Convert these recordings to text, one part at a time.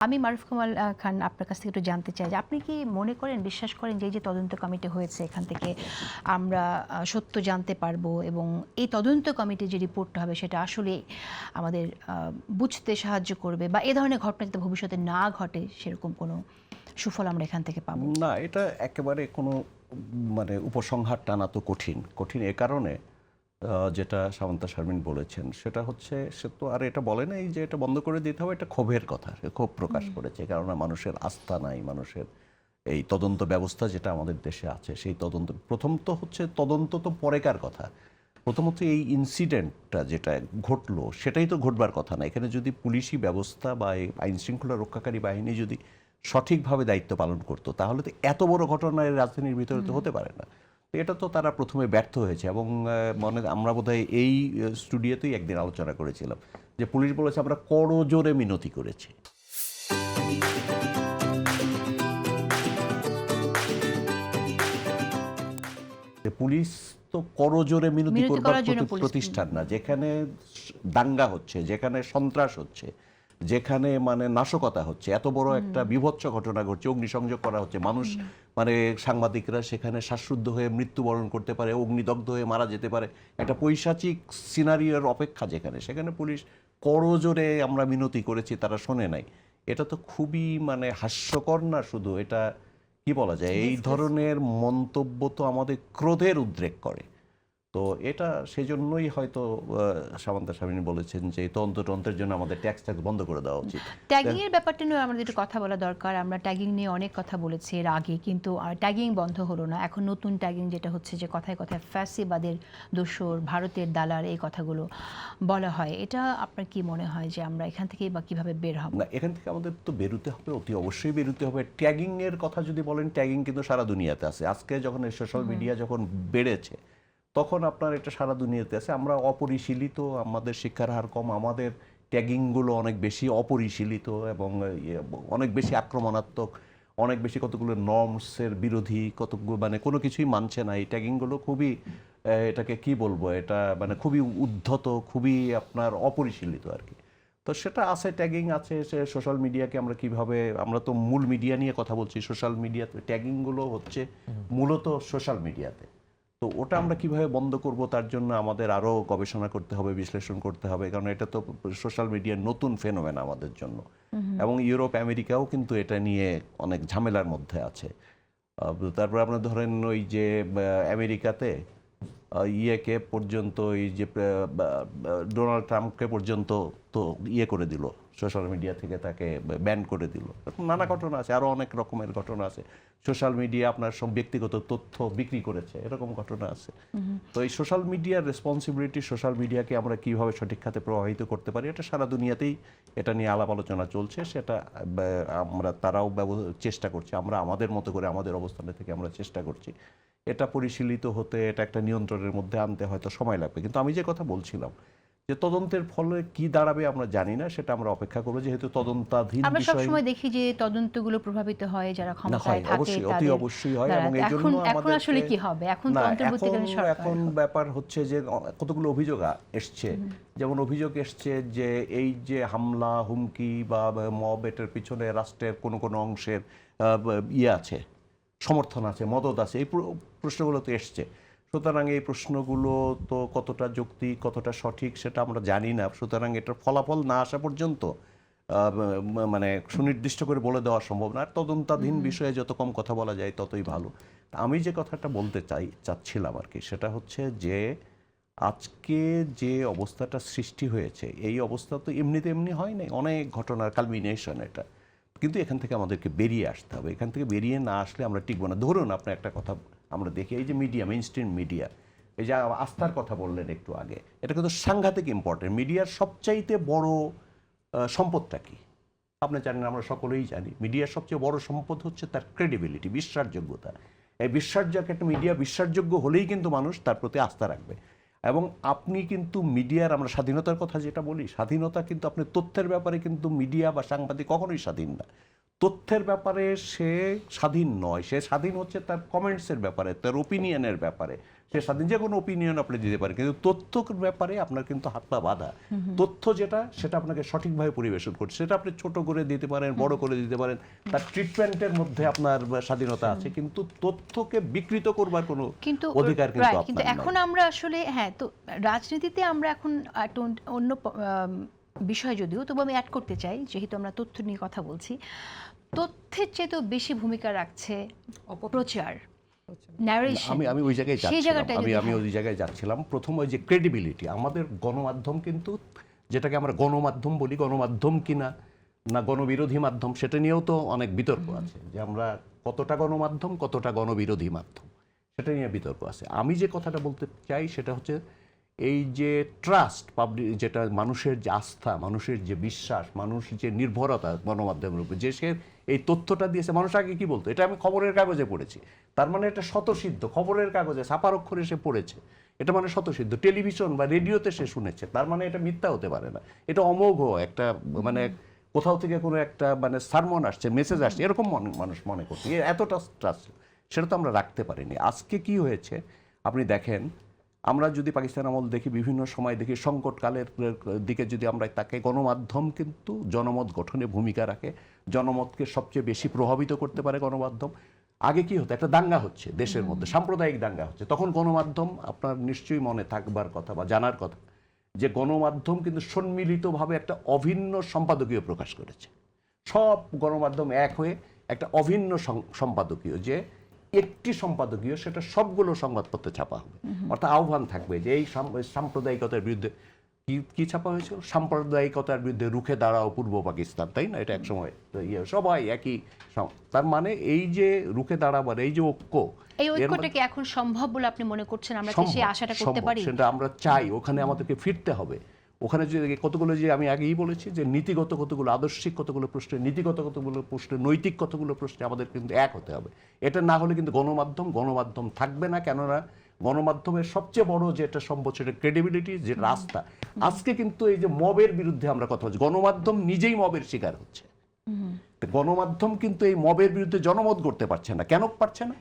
আমি মারুফ কামাল খান আপনার কাছ থেকে একটু জানতে চাই যে আপনি কি মনে করেন, বিশ্বাস করেন যে এই যে তদন্ত কমিটি হয়েছে এখান থেকে আমরা সত্য জানতে পারবো এবং এই তদন্ত কমিটির যে রিপোর্টটা হবে সেটা আসলে আমাদের বুঝতে সাহায্য করবে, বা এ ধরনের ঘটনা যাতে ভবিষ্যতে না ঘটে সেরকম কোনো সুফল আমরা এখান থেকে পাবো? না, এটা একেবারে কোনো মানে উপসংহার টানা তো কঠিন কঠিন এ কারণে যেটা সামান্তা শারমিন বলেছেন সেটা হচ্ছে, সে তো আর এটা বলে নাই যে এটা বন্ধ করে দিতে হবে, এটা ক্ষোভের কথা, সে ক্ষোভ প্রকাশ করেছে। কেননা মানুষের আস্থা নাই, মানুষের এই তদন্ত ব্যবস্থা যেটা আমাদের দেশে আছে সেই তদন্ত, প্রথম তো হচ্ছে তদন্ত তো পরেকার কথা, প্রথমত এই ইনসিডেন্টটা যেটা ঘটলো সেটাই তো ঘটবার কথা না। এখানে যদি পুলিশি ব্যবস্থা বা এই আইন শৃঙ্খলা রক্ষাকারী বাহিনী যদি সঠিকভাবে দায়িত্ব পালন করতো তাহলে তো এত বড় ঘটনা এই রাজধানীর ভিতরে তো হতে পারে না। তো এটা তো তারা প্রথমে ব্যর্থ হয়েছে এবং আমরা বোধহয় এই স্টুডিওতেই একদিন আলোচনা করেছিলাম যে পুলিশ বলেছে আমরা করজোরে মিনতি করেছি। পুলিশ তো করজোরে মিনতি করবার প্রতিষ্ঠান না। যেখানে দাঙ্গা হচ্ছে, যেখানে সন্ত্রাস হচ্ছে, যেখানে মানে নাশকতা হচ্ছে, এত বড় একটা বিভৎস ঘটনা ঘটছে, অগ্নিসংযোগ করা হচ্ছে, মানুষ মানে সাংবাদিকরা সেখানে শ্বাসরুদ্ধ হয়ে মৃত্যুবরণ করতে পারে, অগ্নিদগ্ধ হয়ে মারা যেতে পারে, একটা পৈশাচিক সিনারিওর অপেক্ষা যেখানে, সেখানে পুলিশ করজোরে আমরা মিনতি করেছি তারা শোনে নাই। এটা তো খুবই মানে হাস্যকর না শুধু, এটা কি বলা যায়, এই ধরনের মন্তব্য তো আমাদের ক্রোধের উদ্রেক করে। তো এটা সেজন্যই হয়তো সামান্তা শারমিন বলেছেন যে তন্ত্রের জন্য আমাদের ট্যাক্স বন্ধ করে দেওয়া উচিত। ট্যাগিং এর ব্যাপারটা নিয়ে আমাদের একটু কথা বলা দরকার। আমরা ট্যাগিং নিয়ে অনেক কথা বলেছি এর আগে, কিন্তু ট্যাগিং বন্ধ হলো না। এখন নতুন ট্যাগিং যেটা হচ্ছে যে কথায় কথায় ফ্যাসিবাদের দোসর, ভারতের দালাল, এই কথাগুলো বলা হয়। এটা আপনার কি মনে হয় যে আমরা এখান থেকে বা কিভাবে বের হব? না, এখান থেকে আমাদের তো বেরোতে হবে, অতি অবশ্যই বেরোতে হবে। ট্যাগিং এর কথা যদি বলেন, ট্যাগিং কিন্তু সারা দুনিয়াতে আছে। আজকে যখন সোশ্যাল মিডিয়া যখন বেড়েছে তখন আপনার এটা সারা দুনিয়াতে আছে। আমরা অপরিশীলিত, আমাদের শিক্ষার হার কম, আমাদের ট্যাগিংগুলো অনেক বেশি অপরিশীলিত এবং অনেক বেশি আক্রমণাত্মক, অনেক বেশি কতগুলো নর্মসের বিরোধী, কতগুলো মানে কোনো কিছুই মানছে না। এই ট্যাগিংগুলো খুবই এটাকে কি বলবো, এটা মানে খুবই উদ্ধত, খুবই আপনার অপরিশীলিত আর কি। তো সেটা আছে, ট্যাগিং আছে। সে সোশ্যাল মিডিয়াকে আমরা কিভাবে, আমরা তো মূল মিডিয়া নিয়ে কথা বলছি, সোশ্যাল মিডিয়াতে ট্যাগিংগুলো হচ্ছে মূলত সোশ্যাল মিডিয়াতে। তো ওটা আমরা কিভাবে বন্ধ করব তার জন্য আমাদের আরও গবেষণা করতে হবে, বিশ্লেষণ করতে হবে, কারণ এটা তো সোশ্যাল মিডিয়ার নতুন ফেনোমেন আমাদের জন্য। এবং ইউরোপ আমেরিকাও কিন্তু এটা নিয়ে অনেক ঝামেলার মধ্যে আছে। তারপর আপনার ধরেন ওই যে আমেরিকাতে ইয়েকে পর্যন্ত, এই যে ডোনাল্ড ট্রাম্পকে পর্যন্ত তো ইয়ে করে দিল, সোশ্যাল মিডিয়া থেকে তাকে ব্যান করে দিল। নানা ঘটনা আছে, আরও অনেক রকমের ঘটনা আছে। সোশ্যাল মিডিয়া আপনার সব ব্যক্তিগত তথ্য বিক্রি করেছে, এরকম ঘটনা আছে। তো এই সোশ্যাল মিডিয়ার রেসপন্সিবিলিটি, সোশ্যাল মিডিয়াকে আমরা কীভাবে সঠিক খাতে প্রভাবিত করতে পারি, এটা সারা দুনিয়াতেই এটা নিয়ে আলাপ আলোচনা চলছে। সেটা আমরা তারাও চেষ্টা করছে, আমরা আমাদের মতো করে আমাদের অবস্থানে থেকে আমরা চেষ্টা করছি। এটা পরিশীলিত হতে, এটা একটা নিয়ন্ত্রণের মধ্যে আনতে হয়তো সময় লাগবে। কিন্তু আমি যে কথা বলছিলাম যে তদন্তের ফলে কি দাঁড়াবে আমরা জানি না, সেটা আমরা অপেক্ষা করবো, যেহেতু তদন্তাধীন আমরা বিষয়। সবসময় দেখি যে তদন্তগুলো প্রভাবিত হয় যারা ক্ষমতায় থাকে অবশ্যই, অতি অবশ্যই হয়। এবং এই জন্য এখন আসলে কি হবে? এখন তো অন্তর্বর্তীকালীন সরকার, এখন ব্যাপার হচ্ছে যে কতগুলো অভিযোগ এসছে। যেমন অভিযোগ এসছে যে এই যে হামলা, হুমকি বা মব, এটার পিছনে রাষ্ট্রের কোনো কোনো অংশের ইয়ে আছে, সমর্থন আছে, মদত আছে, এই প্রশ্নগুলো তো এসছে। সুতরাং এই প্রশ্নগুলো তো কতটা যৌক্তিক, কতটা সঠিক সেটা আমরা জানি না। সুতরাং এটার ফলাফল না আসা পর্যন্ত মানে সুনির্দিষ্ট করে বলে দেওয়া সম্ভব না। আর তদন্তাধীন বিষয়ে যত কম কথা বলা যায় ততই ভালো। আমি যে কথাটা বলতে চাচ্ছিলাম আর কি, সেটা হচ্ছে যে আজকে যে অবস্থাটা সৃষ্টি হয়েছে, এই অবস্থা তো এমনিতে এমনি হয় নাই, অনেক ঘটনার কালমিনেশন এটা। কিন্তু এখান থেকে আমাদেরকে বেরিয়ে আসতে হবে। এখান থেকে বেরিয়ে না আসলে আমরা টিকবো না। ধরুন আপনার একটা কথা আমরা দেখি, এই যে মিডিয়া, মেইন স্ট্রিম মিডিয়া, এই যে আস্থার কথা বললেন একটু আগে, এটা কিন্তু সাংঘাতিক ইম্পর্টেন্ট। মিডিয়ার সবচাইতে বড় সম্পদটা কি আপনি জানেন, আমরা সকলেই জানি। মিডিয়ার সবচেয়ে বড় সম্পদ হচ্ছে তার ক্রেডিবিলিটি, বিশ্বাসযোগ্যতা। এই বিশ্বাসযোগ্য একটা মিডিয়া বিশ্বাসযোগ্য হলেই কিন্তু মানুষ তার প্রতি আস্থা রাখবে। এবং আপনি কিন্তু মিডিয়ার, আমরা স্বাধীনতার কথা যেটা বলি, স্বাধীনতা কিন্তু আপনি তথ্যের ব্যাপারে কিন্তু মিডিয়া বা সাংবাদিক কখনোই স্বাধীন না। তথ্যের ব্যাপারে সে স্বাধীন নয়, সে স্বাধীন হচ্ছে তার কমেন্টসের ব্যাপারে, তার ওপিনিয়নের ব্যাপারে। সে স্বাধীন, যে কোনো ওপিনিয়ন আপনি দিতে পারেন, কিন্তু তথ্যর ব্যাপারে আপনার কিন্তু হাত পা বাঁধা। তথ্য যেটা, সেটা আপনাকে সঠিকভাবে পরিবেশন করছে, সেটা আপনি ছোট করে দিতে পারেন, বড় করে দিতে পারেন, তার ট্রিটমেন্টের মধ্যে আপনার স্বাধীনতা আছে, কিন্তু তথ্যকে বিকৃত করবার কোনো অধিকার কিন্তু আপনার কিন্তু নাই। এখন আমরা আসলে তো রাজনীতিতে আমরা এখন একটা অন্য বিষয়, যদিও তবু আমি অ্যাড করতে চাই, যেহেতু আমরা তথ্য নিয়ে কথা বলছি, তথ্যের চেয়ে তো বেশি ভূমিকা রাখছে অপপ্রচার, ন্যারেশন। আমি ওই জায়গায় যাচ্ছিলাম, আমি ওই জায়গায় যাচ্ছিলাম। প্রথম ওই যে ক্রেডিবিলিটি, আমাদের গণমাধ্যম কিন্তু, যেটাকে আমরা গণমাধ্যম বলি, গণমাধ্যম কিনা না গণবিরোধী মাধ্যম, সেটা নিয়েও তো অনেক বিতর্ক আছে, যে আমরা কতটা গণমাধ্যম, কতটা গণবিরোধী মাধ্যম, সেটা নিয়ে বিতর্ক আছে। আমি যে কথাটা বলতে চাই সেটা হচ্ছে এই যে ট্রাস্ট, পাবলিক, যেটা মানুষের যে আস্থা, মানুষের যে বিশ্বাস, মানুষ যে নির্ভরতা গণমাধ্যমের উপর, যে সে এই তথ্যটা দিয়েছে। মানুষ আগে কি বলতো, এটা আমি খবরের কাগজে পড়েছি, তার মানে এটা স্বতঃসিদ্ধ, খবরের কাগজে ছাপার অক্ষরে সে পড়েছে, এটা মানে স্বতঃসিদ্ধ। টেলিভিশন বা রেডিওতে সে শুনেছে, তার মানে এটা মিথ্যা হতে পারে না, এটা অমোঘ একটা, মানে কোথাও থেকে কোনো একটা মানে সারমন আসছে, মেসেজ আসছে, এরকম মানুষ মনে করছে। এতটা ট্রাস্ট সেটা তো আমরা রাখতে পারিনি। আজকে কি হয়েছে আপনি দেখেন, আমরা যদি পাকিস্তান আমল দেখি, বিভিন্ন সময় দেখি, সংকটকালের দিকে যদি আমরা তাকে, গণমাধ্যম কিন্তু জনমত গঠনে ভূমিকা রাখে, জনমতকে সবচেয়ে বেশি প্রভাবিত করতে পারে গণমাধ্যম। আগে কি হতো, একটা দাঙ্গা হচ্ছে দেশের মধ্যে, সাম্প্রদায়িক দাঙ্গা হচ্ছে, তখন গণমাধ্যম, আপনার নিশ্চয়ই মনে থাকবার কথা বা জানার কথা, যে গণমাধ্যম কিন্তু সম্মিলিতভাবে একটা অভিন্ন সম্পাদকীয় প্রকাশ করেছে। সব গণমাধ্যম এক হয়ে একটা অভিন্ন সম্পাদকীয়, যে একটি সম্পাদকীয়, সেটা সবগুলো সংবাদপত্রে ছাপা হবে। অর্থাৎ আহ্বান থাকবে যে এই সাম্প্রদায়িকতার বিরুদ্ধে কি ছাপা হয়েছিল, সাম্প্রদায়িকতার বিরুদ্ধে রুখে দাঁড়াও পূর্ব পাকিস্তান, তাই না? এটা এক সময় সবাই একই। তার মানে এই যে রুখে দাঁড়াবার, এই যে ঐক্য, এই ঐক্যটা কি এখন সম্ভব বলে আপনি মনে করছেন? আমরা কি সেই আশাটা করতে পারি? সেটা আমরা চাই, ওখানে আমাদেরকে ফিরতে হবে। ওখানে যে কতগুলো, যে আমি আগেই বলেছি, যে নীতিগত কতগুলো, আদর্শিক কতগুলো প্রশ্নে, নীতিগত কতগুলো প্রশ্নে, নৈতিক কতগুলো প্রশ্নে আমাদের কিন্তু এক হতে হবে। এটা না হলে কিন্তু গণমাধ্যম থাকবে না। কেননা গণমাধ্যমের সবচেয়ে বড় যেটা সম্পদ, সেটা ক্রেডিবিলিটি, যে রাস্তা। আজকে কিন্তু এই যে মবের বিরুদ্ধে আমরা কথা বলছি, গণমাধ্যম নিজেই মবের শিকার হচ্ছে। গণমাধ্যম কিন্তু এই মবের বিরুদ্ধে জনমত গড়তে পারছে না। কেন পারছে না?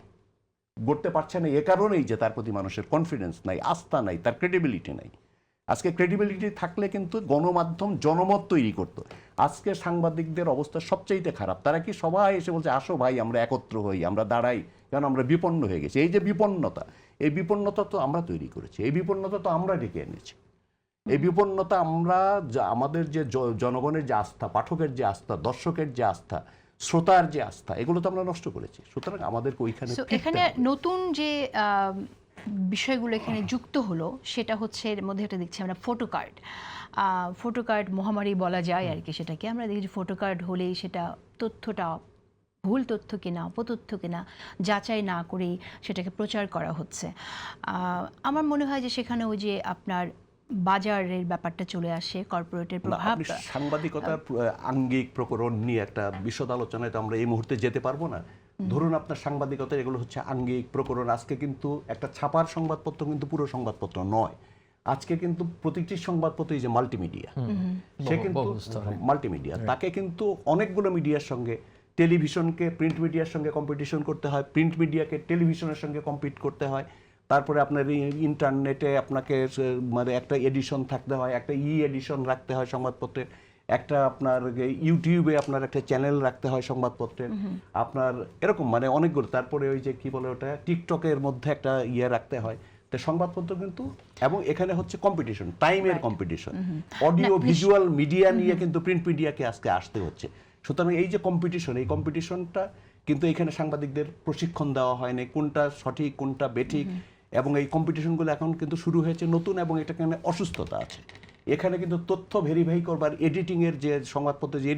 গড়তে পারছে না এ কারণেই যে তার প্রতি মানুষের কনফিডেন্স নাই, আস্থা নাই, তার ক্রেডিবিলিটি নাই। আজকে ক্রেডিবিলিটি থাকলে কিন্তু গণমাধ্যম জনমত তৈরি করতো। আজকে সাংবাদিকদের অবস্থা সবচাইতে খারাপ। তারা কি সবাই এসে বলছে, আসো ভাই আমরা একত্র হই, আমরা দাঁড়াই, কারণ আমরা বিপন্ন হয়ে গেছি। এই যে বিপন্নতা, এই বিপন্নতা তো আমরা তৈরি করেছি, এই বিপন্নতা তো আমরা ডেকে এনেছি। এই বিপন্নতা আমরা, আমাদের যে জনগণের যে আস্থা, পাঠকের যে আস্থা, দর্শকের যে আস্থা, শ্রোতার যে আস্থা, এগুলো তো আমরা নষ্ট করেছি। সুতরাং আমাদেরকে ওইখানে এখানে নতুন যে বিষয়গুলো এখানে যুক্ত হলো, সেটা হচ্ছে এর মধ্যে একটা দেখছি আমরা ফটো কার্ড মহামারী বলা যায় আর কি। সেটাকে আমরা দেখি ফটো কার্ড হলেই সেটা তথ্যটা ভুল তথ্য কিনা, অপতথ্য কিনা যাচাই না করেই সেটাকে প্রচার করা হচ্ছে। আমার মনে হয় যে সেখানে ওই যে আপনার বাজারের ব্যাপারটা চলে আসে, কর্পোরেটের প্রভাব। সাংবাদিকতার আঙ্গিক প্রকরণ নিয়ে একটা বিশদ আলোচনায় তো আমরা এই মুহূর্তে যেতে পারবো না। ধরুন আপনার সাংবাদিকতা, এগুলো হচ্ছে আঙ্গিক প্রকরণ। আজকে কিন্তু একটা ছাপার সংবাদপত্র কিন্তু পুরো সংবাদপত্র নয়। আজকে কিন্তু প্রতিটি সংবাদপত্র যে মাল্টিমিডিয়া, সে কিন্তু মাল্টিমিডিয়া, তাকে কিন্তু অনেকগুলো মিডিয়ার সঙ্গে, টেলিভিশনকে প্রিন্ট মিডিয়ার সঙ্গে কম্পিটিশন করতে হয়, প্রিন্ট মিডিয়াকে টেলিভিশনের সঙ্গে কম্পিট করতে হয়। তারপরে আপনার ইন্টারনেটে আপনাকে মানে একটা এডিশন থাকতে হয়, একটা এডিশন রাখতে হয় সংবাদপত্রের, একটা আপনার ইউটিউবে আপনার একটা চ্যানেল রাখতে হয় সংবাদপত্রের, আপনার এরকম মানে অনেকগুলো। তারপরে ওই যে কি বলে ওটা, টিকটকের মধ্যে একটা রাখতে হয়। তো সংবাদপত্র কিন্তু, এবং এখানে হচ্ছে কম্পিটিশন, টাইমের কম্পিটিশন, অডিও ভিজুয়াল মিডিয়া নিয়ে কিন্তু প্রিন্ট মিডিয়াকে আজকে আসতে হচ্ছে। সুতরাং এই যে কম্পিটিশন, এই কম্পিটিশনটা কিন্তু এখানে সাংবাদিকদের প্রশিক্ষণ দেওয়া হয়নি, কোনটা সঠিক কোনটা বেঠিক। এবং এই কম্পিটিশনগুলো এখন কিন্তু শুরু হয়েছে নতুন, এবং এটাখানে অসুস্থতা আছে। এখানে কিন্তু তথ্য ভেরিফাই করবার এডিটিংয়ের যে সংবাদপত্রের যে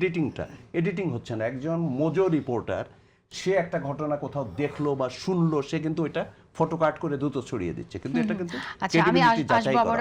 এডিটিং হচ্ছে না। একজন মোজো রিপোর্টার, সে একটা ঘটনা কোথাও দেখলো বা শুনলো, সে কিন্তু এটা ফটো কাট করে দ্রুত ছড়িয়ে দিচ্ছে, কিন্তু এটা কিন্তু আচ্ছা, আমি আসবো আবার